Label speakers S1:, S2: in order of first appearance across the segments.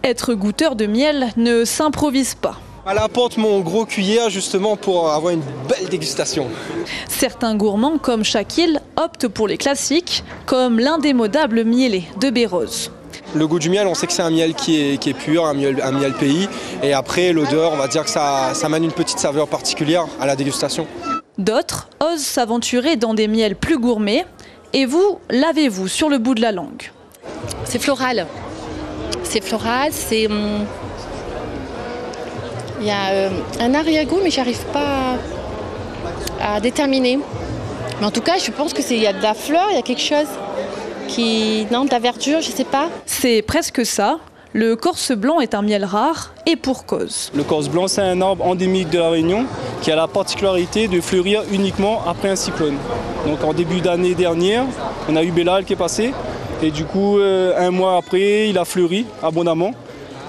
S1: Être goûteur de miel ne s'improvise pas.
S2: Elle apporte mon gros cuillère justement pour avoir une belle dégustation.
S1: Certains gourmands comme Shakil optent pour les classiques, comme l'indémodable mielé de Bérose.
S2: Le goût du miel, on sait que c'est un miel qui est pur, un miel pays. Et après, l'odeur, on va dire que ça amène une petite saveur particulière à la dégustation.
S1: D'autres osent s'aventurer dans des miels plus gourmets. Et vous, l'avez-vous sur le bout de la langue?
S3: C'est floral. C'est floral, c'est... Il y a un arrière-goût, mais j'arrive pas à déterminer. Mais en tout cas, je pense qu'il y a de la fleur, il y a quelque chose qui... Non, de la verdure, je sais pas.
S1: C'est presque ça. Le corse blanc est un miel rare et pour cause.
S4: Le corse blanc, c'est un arbre endémique de la Réunion qui a la particularité de fleurir uniquement après un cyclone. Donc en début d'année dernière, on a eu Bellal qui est passé. Et du coup, un mois après, il a fleuri abondamment.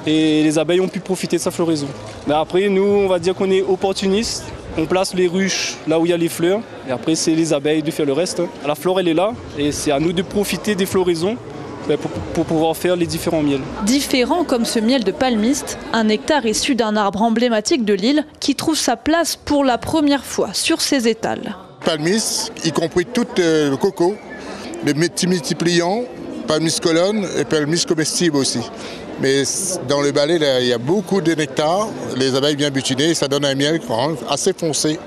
S4: Et les abeilles ont pu profiter de sa floraison. Mais après, nous, on va dire qu'on est opportunistes. On place les ruches là où il y a les fleurs. Et après, c'est les abeilles de faire le reste. La flore, elle est là. Et c'est à nous de profiter des floraisons pour pouvoir faire les différents miels.
S1: Différent comme ce miel de palmiste, un nectar issu d'un arbre emblématique de l'île qui trouve sa place pour la première fois sur ses étals.
S5: Palmiste, y compris tout le coco, le multipliant, palmiste colonne et palmiste comestible aussi. Mais dans le balai, il y a beaucoup de nectar, les abeilles bien butinées, ça donne un miel assez foncé,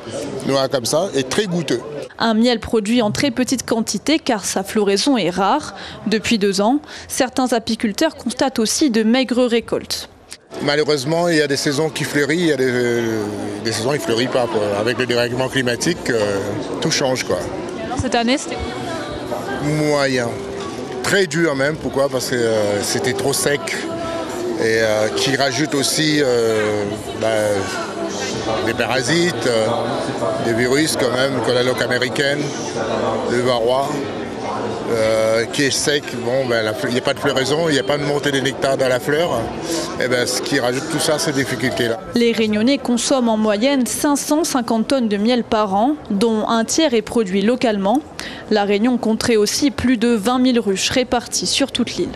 S5: noir comme ça, et très goûteux.
S1: Un miel produit en très petite quantité car sa floraison est rare. Depuis 2 ans, certains apiculteurs constatent aussi de maigres récoltes.
S5: Malheureusement, il y a des saisons qui fleurissent, il y a des saisons qui ne fleurissent pas. Avec le dérèglement climatique, tout change, quoi.
S1: Alors cette année, c'était
S5: moyen. Très dur même, pourquoi? Parce que c'était trop sec. Et qui rajoute aussi des parasites, des virus quand même, comme la loque américaine, le varroa, qui est sec. Bon, il n'y a pas de floraison, il n'y a pas de montée de nectar dans la fleur. Et ce qui rajoute tout ça, ces difficultés-là.
S1: Les Réunionnais consomment en moyenne 550 tonnes de miel par an, dont un tiers est produit localement. La Réunion compterait aussi plus de 20 000 ruches réparties sur toute l'île.